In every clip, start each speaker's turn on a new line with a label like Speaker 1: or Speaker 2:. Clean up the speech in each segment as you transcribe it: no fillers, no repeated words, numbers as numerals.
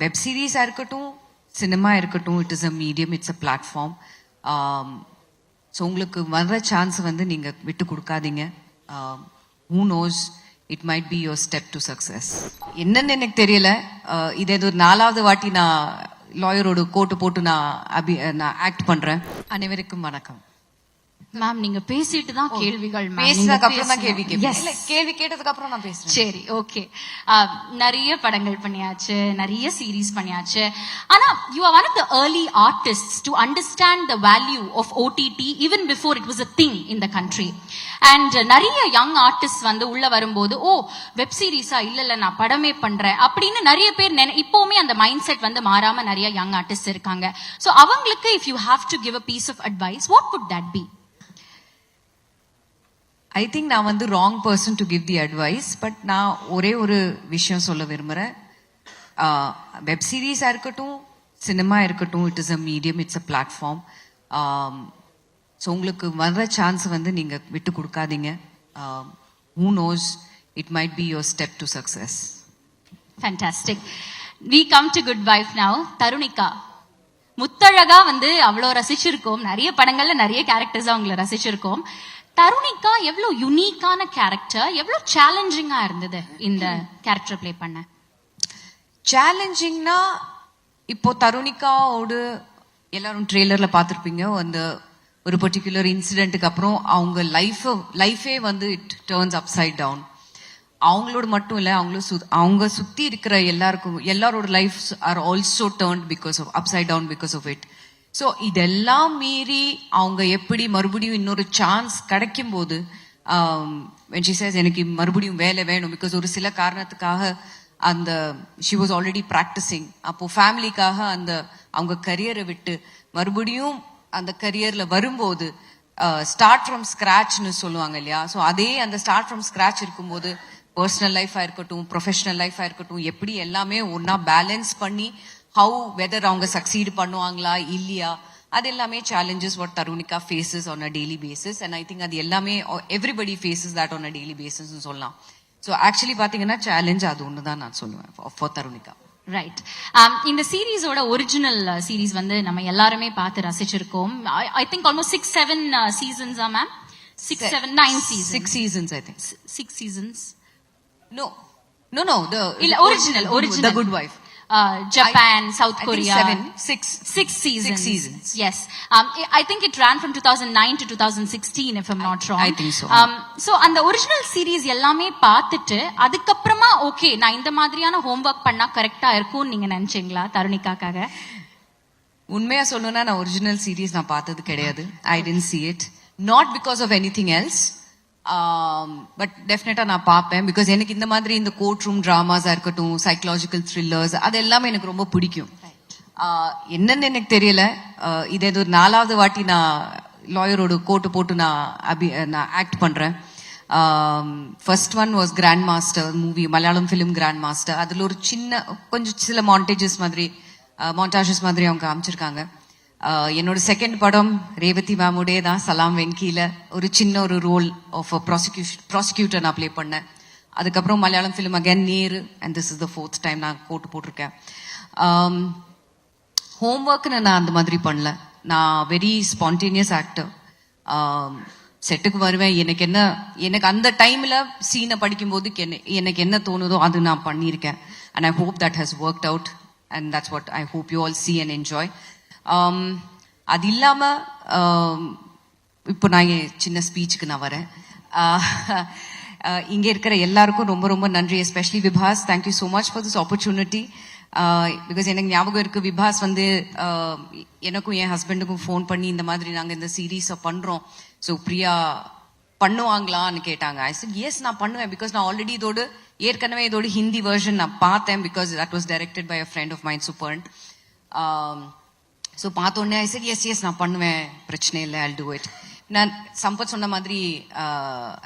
Speaker 1: Web சீரிஸாக இருக்கட்டும், cinema இருக்கட்டும், it is a medium, it's a platform. So உங்களுக்கு வர்ற சான்ஸ் வந்து நீங்கள் விட்டு கொடுக்காதீங்க. Who knows, it might be your step to success. என்னன்னு எனக்கு தெரியல. இது ஒரு 4வது வாட்டி நான் லாயரோட கோட்டு போட்டு நான் ஆக்ட் பண்றேன். அனைவருக்கும் வணக்கம்.
Speaker 2: மேம் நீங்க பேசிட்டு தான் கேள்விகள்
Speaker 1: பேசினதுக்கு அப்புறம் தான் கேள்வி கேட்பேன். கேள்வி கேட்டதுக்கு அப்புறம் நான் பேசுறேன்.
Speaker 2: சரி, ஓகே. நிறைய படங்கள் பண்ணியாச்சு, நிறைய சீரீஸ் பண்ணியாச்சு. ஆனா you are one of the early artists to understand the value of OTT even before it was a thing in the country. And நிறைய யங் ஆர்டிஸ்ட் வந்து உள்ள வரும்போது வெப் சீரிஸா இல்ல நான் படமே பண்றேன் அப்படின்னு நிறைய பேர் இப்பவுமே அந்த மைண்ட் செட் வந்து மாறாம நிறைய யங் ஆர்டிஸ்ட் இருக்காங்க. சோ அவங்களுக்கு if you have to give a piece of advice, what would that be?
Speaker 1: I think நான் வந்து wrong person to give the advice. But நான் ஒரே ஒரு விஷயம் சொல்ல விரும்புகிறேன். வெப் சீரிஸாக இருக்கட்டும், சினிமா இருக்கட்டும், it is a medium, it's a platform. So உங்களுக்கு வர்ற சான்ஸ் வந்து நீங்கள் விட்டு கொடுக்காதீங்க. Who knows, it might be your step to success.
Speaker 2: Fantastic. We come to Good Wife now. Tarunika, முத்தழகா வந்து அவ்வளோ ரசிச்சிருக்கோம். நிறைய படங்கள்ல நிறைய கேரக்டர்ஸ் அவங்களை ரசிச்சிருக்கோம். தருணிகா எவ்வளவு யூனிக்கான கேரக்டர், எவ்வளவு சேலஞ்சிங்கா இருந்தது இந்த கேரக்டர் பிளே பண்ண?
Speaker 1: சேலஞ்சிங்னா, இப்போ தருணிகாவோடு எல்லாரும் ட்ரெய்லர்ல பார்த்துருப்பீங்க. அந்த ஒரு பர்டிகுலர் இன்சிடென்ட்டுக்கு அப்புறம் அவங்க லைஃபே வந்து இட் டர்ன்ஸ் அப்சைட் டவுன். அவங்களோட மட்டும் இல்லை, அவங்க சுத்தி இருக்கிற எல்லாரோட life are also turned because of upside down because of it. So இதெல்லாம் மீறி அவங்க எப்படி மறுபடியும் இன்னொரு சான்ஸ் கிடைக்கும் போது when she says எனக்கு மறுபடியும் வேலை வேணும், பிகாஸ் ஒரு சில காரணத்துக்காக அந்த she was already practicing. அப்போ ஃபேமிலிக்காக அவங்க கரியரை விட்டு மறுபடியும் அந்த கரியர்ல வரும்போது ஸ்டார்ட் ஃப்ரம் ஸ்கிராச்னு சொல்லுவாங்க இல்லையா. ஸோ அதே அந்த ஸ்டார்ட் ஃப்ரம் ஸ்கிராச் இருக்கும்போது பர்சனல் லைஃபா இருக்கட்டும், ப்ரொஃபஷனல் லைஃபா இருக்கட்டும், எப்படி எல்லாமே ஒன்னா பேலன்ஸ் பண்ணி வெதர் அவங்க சக்சீட் பண்ணுவாங்களா இல்லையா, அது எல்லாமே challenges what Tarunika faces on a daily basis. And I think அது எல்லாமே everybody faces that on a daily basis சொல்லலாம். ஸோ ஆக்சுவலி பாத்தீங்கன்னா சேலஞ்ச் அது ஒன்று தான் நான் சொல்லுவேன் ஃபார் தருணிகா.
Speaker 2: ரைட். இந்த சீரீஸோட ஒரிஜினல் சீரீஸ் வந்து நம்ம எல்லாருமே பார்த்து ரசிச்சிருக்கோம். ஐ திங்க் ஆல்மோஸ்ட் 6-7 சீசன்ஸா ma'am? 6-7-9 seasons.
Speaker 1: 6 seasons I think.
Speaker 2: 6 seasons.
Speaker 1: No, the
Speaker 2: original
Speaker 1: The Good Wife.
Speaker 2: Japan, South Korea.
Speaker 1: 6 seasons.
Speaker 2: Yes. I think it ran from 2009 to 2016 if I'm not wrong.
Speaker 1: I think so.
Speaker 2: So அந்த original series எல்லாமே பார்த்துட்டு அதுக்கப்புறமா okay நான் இந்த மாதிரியான homework பண்ணா கரெக்டா இருக்கும்னு நீங்க நினைச்சீங்களா தருணிகாக்காக?
Speaker 1: உண்மையா சொல்லணும்னா நான் ஒரிஜினல் சீரீஸ் நான் பார்த்தது கிடையாது. I didn't see it. Not because of anything else. But டெஃபினட்டா நான் பார்ப்பேன். பிகாஸ் எனக்கு இந்த மாதிரி இந்த கோர்ட் ரூம் டிராமாஸா இருக்கட்டும், சைக்கலாஜிக்கல் த்ரில்லர்ஸ், அது எல்லாமே எனக்கு ரொம்ப பிடிக்கும். என்னன்னு எனக்கு தெரியல. இது ஒரு 4வது வாட்டி நான் லாயரோட கோட்டு போட்டு நான் ஆக்ட் பண்றேன். First one was Grandmaster movie, Malayalam film Grandmaster. அதுல ஒரு கொஞ்சம் சில மாண்டாஜஸ் மாதிரி அவங்க காமிச்சிருக்காங்க. என்னோட செகண்ட் படம் ரேவதி மேமுடைய தான், சலாம் வெங்கியில ஒரு சின்ன ஒரு ரோல் ஆஃப் ப்ராசிக்யூட்டர் நான் பிளே பண்ணேன். அதுக்கப்புறம் Malayalam film again Nehru, and this is the 4th time நான் கோட்டு போட்டிருக்கேன். ஹோம்ஒர்க்னு நான் அந்த மாதிரி பண்ணல. நான் வெரி ஸ்பான்டேனியஸ் ஆக்டர். செட்டுக்கு வருவேன், எனக்கு அந்த டைம்ல சீனை படிக்கும்போது எனக்கு என்ன தோணுதோ அது நான் பண்ணியிருக்கேன். And I hope that has worked out, and that's what I hope you all see and enjoy. அது இல்லாம இப்போ நான் சின்ன ஸ்பீச்சுக்கு நான் வரேன். இங்க இருக்கிற எல்லாருக்கும் ரொம்ப ரொம்ப நன்றி. Especially விபாஸ், thank you so much for this opportunity. Because எனக்கு ஞாபகம் இருக்கு, விபாஸ் வந்து எனக்கும் என் ஹஸ்பண்டுக்கும் ஃபோன் பண்ணி இந்த மாதிரி நாங்கள் இந்த சீரீஸை பண்றோம், ஸோ பிரியா பண்ணுவாங்களான்னு கேட்டாங்க. ஐ செட் எஸ் நான் பண்ணுவேன். பிகாஸ் நான் ஆல்ரெடி ஏற்கனவே இதோட ஹிந்தி வெர்ஷன் நான் பார்த்தேன். Because that was directed by a friend of mind, Suparn. So பார்த்தோன்னே ஐ செட் எஸ் நான் பண்ணுவேன், பிரச்சனை இல்லை, ஐல் டூ இட். நான் சம்பத் சொன்ன மாதிரி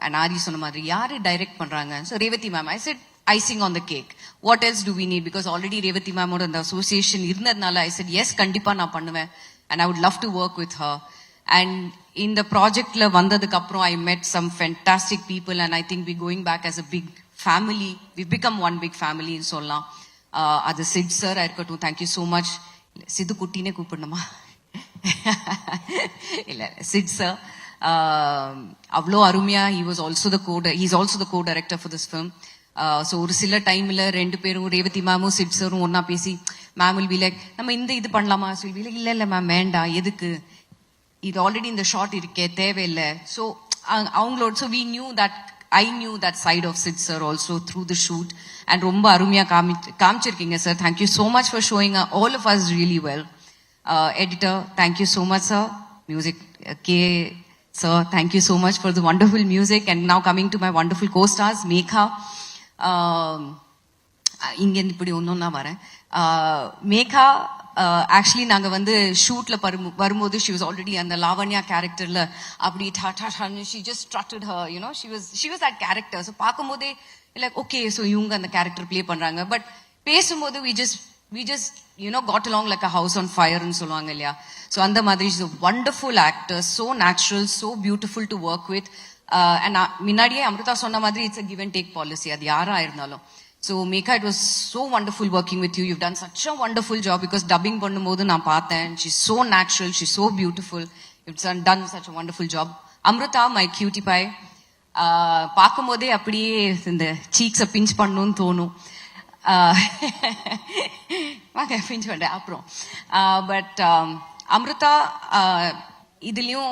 Speaker 1: அண்ட் ஆரி சொன்ன மாதிரி யாரு டைரக்ட் பண்றாங்க? So Revathi ma'am. I said icing on the cake, what else do we need? Because already Revathi மேமோட அந்த அசோசியேஷன் இருந்ததுனால ஐ செட் எஸ் கண்டிப்பா நான் பண்ணுவேன், and I would love to work with her. And இந்த ப்ராஜெக்ட்ல வந்ததுக்கு அப்புறம் I met some fantastic people, and I think we going back as a big family. We've become one big family in சொல்லலாம். அது Sid sir இருக்கட்டும், thank you so much. Siddhu குட்டினே கூப்பிடணுமா? இல்ல, சிட் சார் அவ்வளோ அருமையா, he's also the co director for this film. So ஒரு சில டைம்ல ரெண்டு பேரும், ரேவதி மேமும் சிட் சாரும் ஒன்னா பேசி, மேம் வில் பி லைக், நம்ம இது பண்ணலாமா சொல்லி, இல்ல இல்ல மேம் வேண்டாம், எதுக்கு, இது ஆல்ரெடி இந்த ஷார்ட் இருக்கே, தேவையில்லை. ஸோ அவங்களோட, so we knew that, I knew that side of Sid sir also through the shoot, and romba arumiya kaamichirkinga sir. Thank you so much for showing all of us really well. Editor, thank you so much sir. Music, K sir, thank you so much for the wonderful music. And now coming to my wonderful co-stars, Megha. இங்க இப்படி ஒன்னொன்னா வரேன். Megha actually நாங்க வந்து ஷூட்ல வரும்போது she was already அந்த லாவண்யா கேரக்டர்ல அப்படி she just strutted her, you know, she was that character. so பாக்கும்போதே like okay, so இவங்க அந்த கேரக்டர் ப்ளே பண்றாங்க. பட் பேசும்போது we just you know got along like a house on fire ன்னு சொல்லுவாங்க இல்லையா. so அந்த மாதிரி she's a wonderful actor, so natural, so beautiful to work with. and முன்னாடியே அமிர்தா சொன்ன மாதிரி it's a give and take policy, அது யாரா இருந்தாலும். So Megha, it was so wonderful working with you. You've done such a wonderful job, because dubbing பண்ணும்போது நான் பார்த்தேன், she's so natural, she's so beautiful. You've done such a wonderful job. Amrita, my cutie pie, பார்க்கும்போதே அப்படியே இந்த சீக்ஸை pinch பண்ணணும்னு தோணும். Pinch பண்றேன் அப்புறம். பட் அம்ருதா இதுலயும்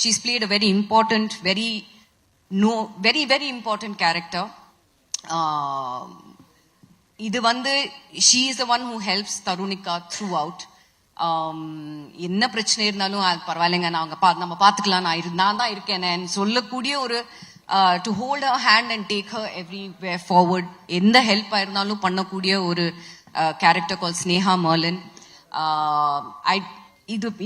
Speaker 1: she's played a very important, very important character. இது வந்து she is the one who helps Tarunika throughout. என்ன பிரச்சனை இருந்தாலும் பரவாயில்லைங்க, நம்ம பாத்துக்கலாம், நான் தான் இருக்கேன்னு சொல்லக்கூடிய ஒரு to hold her hand and take her everywhere forward, எந்த ஹெல்ப் ஆயிருந்தாலும் பண்ணக்கூடிய ஒரு character called Sneha Merlin.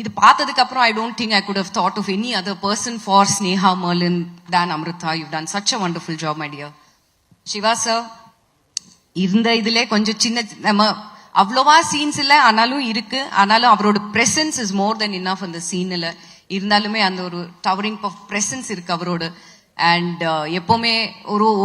Speaker 1: இது பார்த்ததுக்கு அப்புறம் I don't think I could have thought of any other person for Sneha Merlin than Amrita. You've done such a wonderful job, my dear. Siva sir இருந்த இதுல கொஞ்சம் சின்ன, நம்ம அவ்வளவா சீன்ஸ் இல்ல, ஆனாலும் இருக்கு, ஆனாலும் அவரோட presence is more than enough அந்த சீன்ல. இருந்தாலுமே அந்த ஒரு டவரிங் பிரசன்ஸ் இருக்கு அவரோட. அண்ட் எப்பவுமே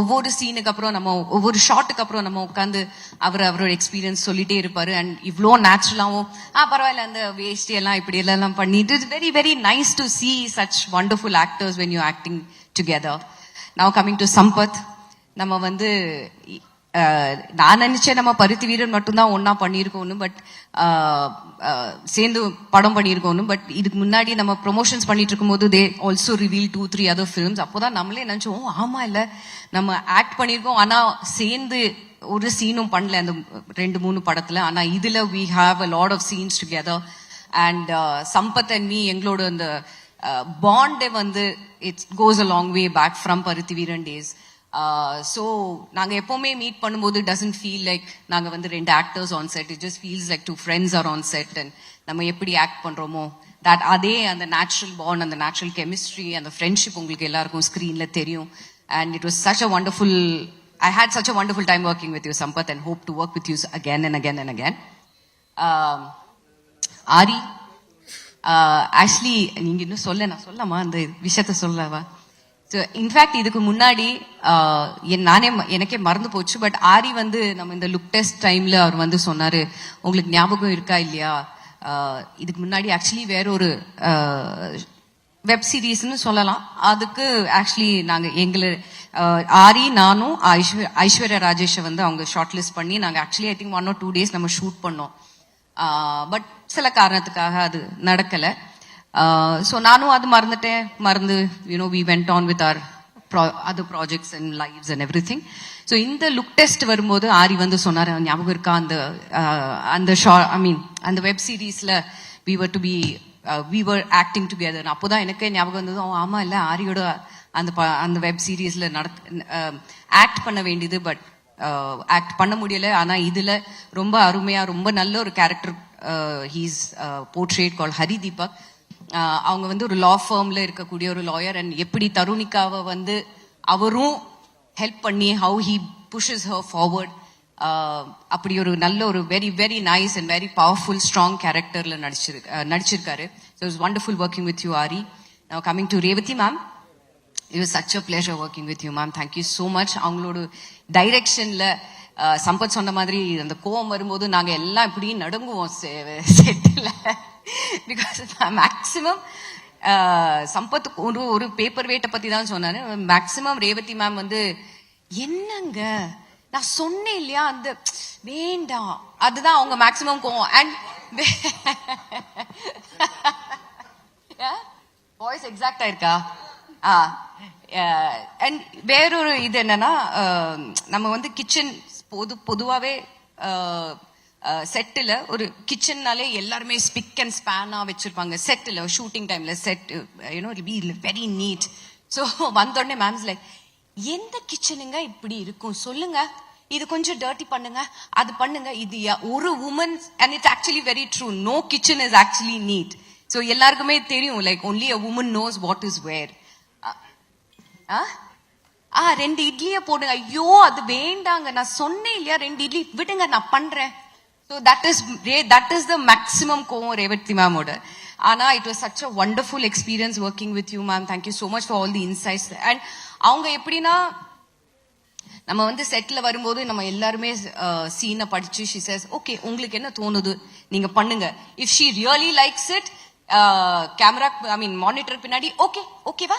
Speaker 1: ஒவ்வொரு சீனுக்கு அப்புறம் நம்ம, ஒவ்வொரு ஷாட்டுக்கு அப்புறம் நம்ம உட்காந்து அவரோட எக்ஸ்பீரியன்ஸ் சொல்லிட்டே இருப்பாரு. அண்ட் இவ்வளோ நேச்சுரலாவும் பரவாயில்ல அந்த வேஸ்ட் எல்லாம் இப்படி எல்லாம் பண்ணிட்டு, it's very very nice to C such wonderful actors when you acting together. Now coming to Sampath, நம்ம வந்து நான் நினைச்சேன் நம்ம பருத்தி வீரன் மட்டும்தான் ஒன்னா பண்ணியிருக்கோன்னு, பட் சேர்ந்து படம் பண்ணியிருக்கோன்னு. பட் இதுக்கு முன்னாடி நம்ம ப்ரொமோஷன்ஸ் பண்ணிட்டு இருக்கும் போது they also reveal 2-3 other films. அப்போதான் நம்மளே நினைச்சோம், ஆமா இல்ல நம்ம ஆக்ட் பண்ணியிருக்கோம், ஆனா சேர்ந்து ஒரு சீனும் பண்ணல அந்த 2-3 படத்துல. ஆனா இதுல we have a lot of scenes together. and Sampath and me, எங்களோட அந்த பாண்டே வந்து it goes a long way back from பருத்தி வீரன் days. So நாங்க எப்பவுமே மீட் பண்ணும்போது doesn't feel like நாங்க வந்து 2 actors on set, it just feels like 2 friends are on set. and நம்ம எப்படி ஆக்ட் பண்றோமோ that அதே அந்த natural bond, அந்த natural chemistry, அந்த friendship உங்களுக்கு எல்லாருக்கும் ஸ்கிரீன்ல தெரியும். and it was such a wonderful, I had such a wonderful time working with you Sampath, and hope to work with you again and again and again. Ari, actually நீங்க இன்னும் நான் சொல்லமா அந்த விஷயத்த சொல்லவா? இன்ஃபேக்ட் இதுக்கு முன்னாடி எனக்கே மறந்து போச்சு. பட் ஆரி வந்து நம்ம இந்த லுக் டெஸ்ட் டைம்ல அவர் வந்து சொன்னாரு, உங்களுக்கு ஞாபகம் இருக்கா இல்லையா, இதுக்கு முன்னாடி ஆக்சுவலி வேற ஒரு வெப் சீரீஸ்ன்னு சொல்லலாம், அதுக்கு ஆக்சுவலி நாங்க ஆரி, நானும் ஐஸ்வர்யா ராஜேஷை வந்து அவங்க ஷார்ட் லிஸ்ட் பண்ணி நாங்க actually I think 1 or 2 days நம்ம ஷூட் பண்ணோம். பட் சில காரணத்துக்காக அது நடக்கல. So நானும் அது மறந்து we went on with our other projects and lives and everything. So இந்த லுக் டெஸ்ட் வரும்போது ஆரி வந்து சொன்னாரு, ஞாபகம் இருக்கா அந்த அந்த வெப் சீரீஸ்ல we were acting together. அப்போதான் எனக்கு ஞாபகம் வந்தது, ஆமா இல்ல ஆரியோட அந்த வெப் சீரீஸ்ல ஆக்ட் பண்ண வேண்டியது, பட் ஆக்ட் பண்ண முடியல. ஆனா இதுல ரொம்ப அருமையா, ரொம்ப நல்ல ஒரு கேரக்டர் ஹீஸ் போர்ட்ரேட் கால் ஹரி தீபக். அவங்க வந்து ஒரு லா ஃபார்ம்ல இருக்கக்கூடிய ஒரு லாயர். அண்ட் எப்படி தருணிகாவை வந்து அவரும் ஹெல்ப் பண்ணி ஹவு ஹி புஷஸ் ஹர் ஃபார்வர்ட், அப்படி ஒரு நல்ல ஒரு very very nice and very powerful strong கேரக்டர்ல நடிச்சிருக்காரு. So it's wonderful working with you aari. Now coming to Revathi ma'am, it was such a pleasure working with you ma'am, thank you so much. அவங்களோட டைரக்ஷன்ல சம்பத் சொன்ன மாதிரி அந்த கோவம் வரும்போது நாங்க எல்லாம் இப்படி நடுங்குவோம் செட்டில். பிகாஸ் மேக்சிமம் சம்பத் ஒரு பேப்பர் வெயிட்டை பத்தி தான் சொன்னாரு. மேக்சிமம் ரேவதி மேம் வந்து என்னங்க நான் சொன்னேன் இல்லையா அந்த வேண்டாம், அதுதான் அவங்க மேக்சிமம் கோவம். அண்ட் வாய்ஸ் எக்ஸாக்டா இருக்கா? அண்ட் வேறொரு இது என்னன்னா, நம்ம வந்து கிச்சன் பொதுவாவே செட்டில் ஒரு கிச்சன்னாலே எல்லாருமே ஸ்பிக் அண்ட் ஸ்பேனா வச்சிருப்பாங்க. செட்டில் ஷூட்டிங் டைம்ல set be very neat. So வந்தோடனே மேம்ஸ் லைக் எந்த கிச்சனுங்க இப்படி இருக்கும் சொல்லுங்க, இது கொஞ்சம் டர்ட்டி பண்ணுங்க, அது பண்ணுங்க. இது ஒரு woman and it's actually very true. No kitchen is actually neat. So எல்லாருக்குமே தெரியும் like only a woman knows what is where. 2 இட்லிய போடுங்க. ஐயோ அது வேண்டாங்க, நான் சொன்னேன் இல்லையா 2 இட்லி விடுங்க நான் பண்றேன். So that is the maximum கோவம் ரேவதி மேமோட. ஆனா it was such a wonderful experience working with you ma'am. Thank you so much for all the insights. And அவங்க எப்படின்னா நம்ம வந்து செட்ல வரும்போது நம்ம எல்லாருமே சீனை படிச்சு she says okay உங்களுக்கு என்ன தோணுது நீங்க பண்ணுங்க. If she really likes it camera monitor பின்னாடி ஓகேவா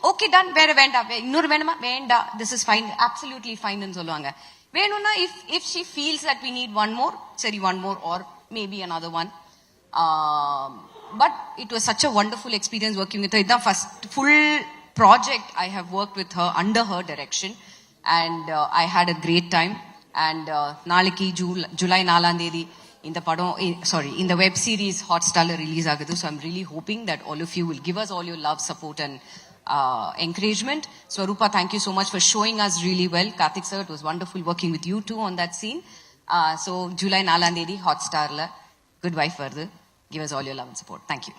Speaker 1: ஓகே டன், வேற வேண்டாம், இன்னொரு வேணுமா வேண்டாம், this is fine, absolutely fine சொல்லுவாங்க. வேணும்னா if she feels that we need one more, சரி one more or maybe another one. But it was such a wonderful experience working with her. It's the first full project I have worked with her under her direction, and I had a great time. And நாளைக்கு ஜூலை 4ஆம் தேதி இந்த படம் இந்த web series ஹாட்ஸ்டார்ல release ஆகுது. So I'm really hoping that all of you will give us all your love, support and encouragement. Swarupa, thank you so much for showing us really well. Karthik sir, it was wonderful working with you too on that scene. So July 4ஆம் தேதி ஹாட்ஸ்டார்ல Good Wife வருது. Give us all your love and support. Thank you.